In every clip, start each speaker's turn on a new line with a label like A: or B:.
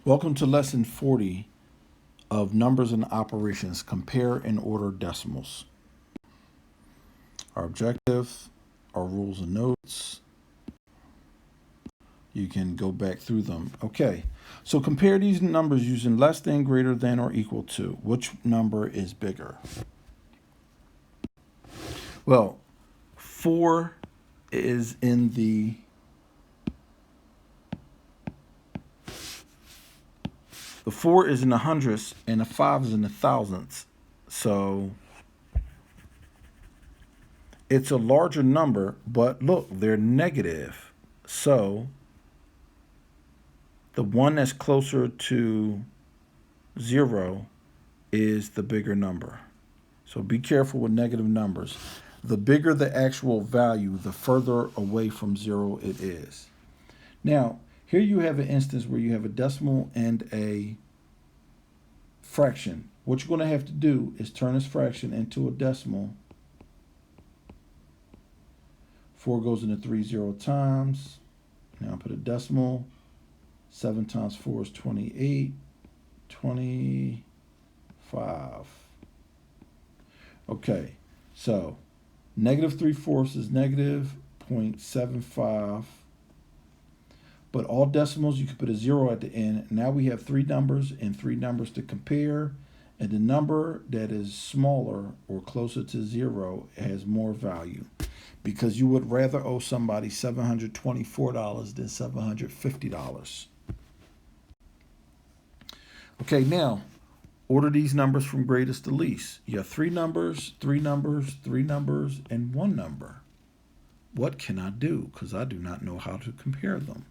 A: Welcome to lesson 40 of numbers and operations. Compare and order decimals. Our objective, our rules and notes. You can go back through them. Okay, so compare these numbers using less than, greater than, or equal to. Which number is bigger? Well, 4 is in the The 4 is in the hundredths and the 5 is in the thousandths. So it's a larger number, but look, they're negative. So the one that's closer to 0 is the bigger number. So be careful with negative numbers. The bigger the actual value, the further away from 0 it is. Now, here you have an instance where you have a decimal and a fraction. What you're going to have to do is turn this fraction into a decimal. 4 goes into 3 0 times. Now put a decimal. 7 times 4 is 28. 25. Okay, so negative 3/4 is negative 0.75. But all decimals, you can put a 0 at the end. Now we have 3 numbers and 3 numbers to compare. And the number that is smaller or closer to 0 has more value, because you would rather owe somebody $724 than $750. Okay, now order these numbers from greatest to least. You have 3 numbers, 3 numbers, 3 numbers, and 1 number. What can I do? Because I do not know how to compare them.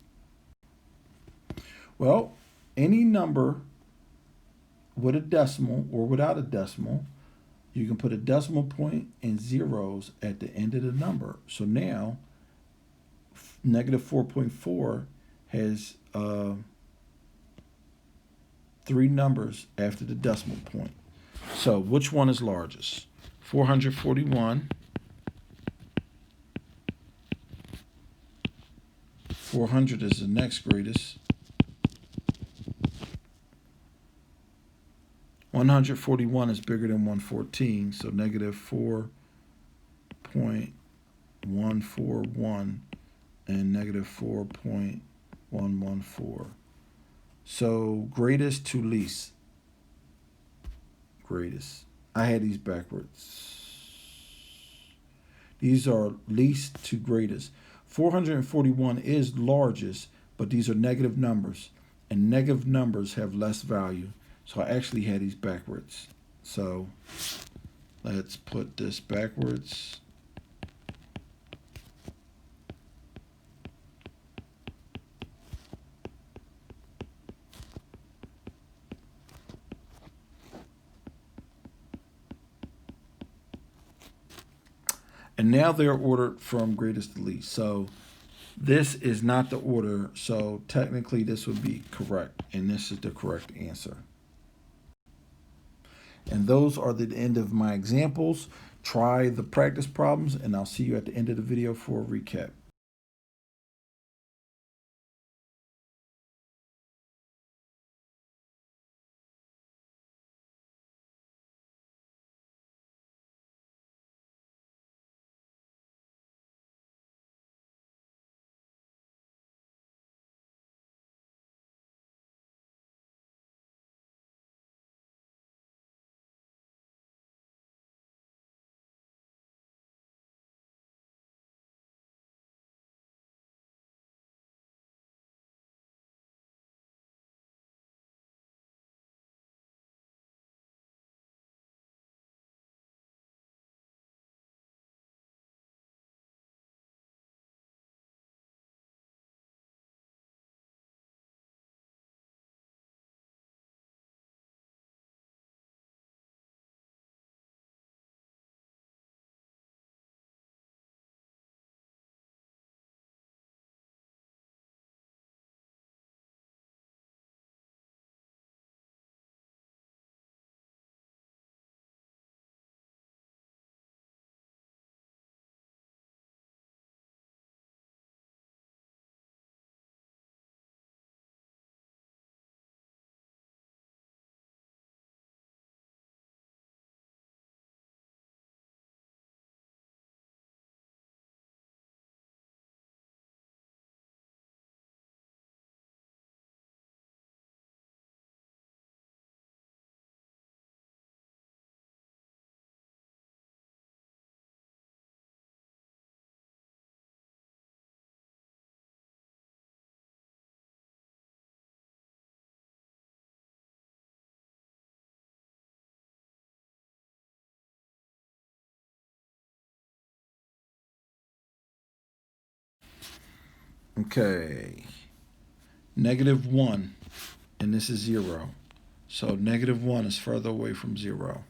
A: Well, any number with a decimal or without a decimal, you can put a decimal point and zeros at the end of the number. So now, negative 4.4 has 3 numbers after the decimal point. So which one is largest? 441. 400 is the next greatest. 141 is bigger than 114, so negative 4.141 and negative 4.114. So greatest to least. Greatest. I had these backwards. These are least to greatest. 441 is largest, but these are negative numbers, and negative numbers have less value. So I actually had these backwards. So let's put this backwards. And now they're ordered from greatest to least. So this is not the order. So technically this would be correct. And this is the correct answer. And those are the end of my examples. Try the practice problems, and I'll see you at the end of the video for a recap. Okay. -1, and this is 0. So -1 is further away from 0.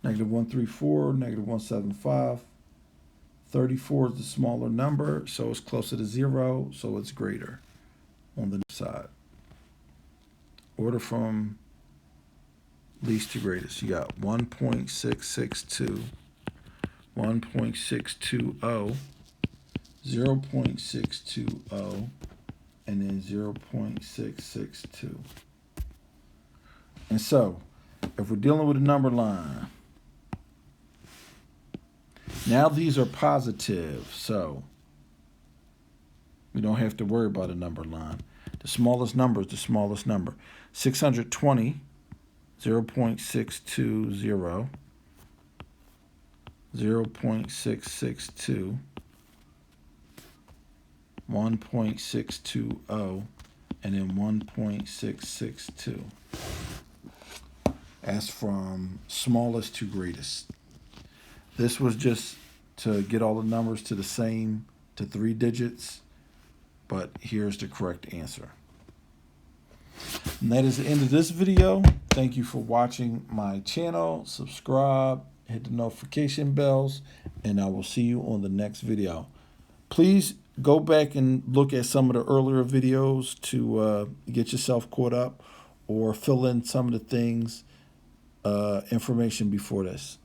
A: -134, -175. 34 is the smaller number, so it's closer to 0, so it's greater on the side. Order from least to greatest. You got 1.662, 1.620, 0.620, and then 0.662. And so, if we're dealing with a number line, now these are positive, so we don't have to worry about a number line. The smallest number is the smallest number. 620, 0.620, 0.662, 1.620, and then 1.662. As from smallest to greatest. This was just to get all the numbers to the same, to 3 digits, but here's the correct answer. And that is the end of this video. Thank you for watching my channel. Subscribe, hit the notification bells, and I will see you on the next video. Please go back and look at some of the earlier videos to get yourself caught up, or fill in some of the things, information before this.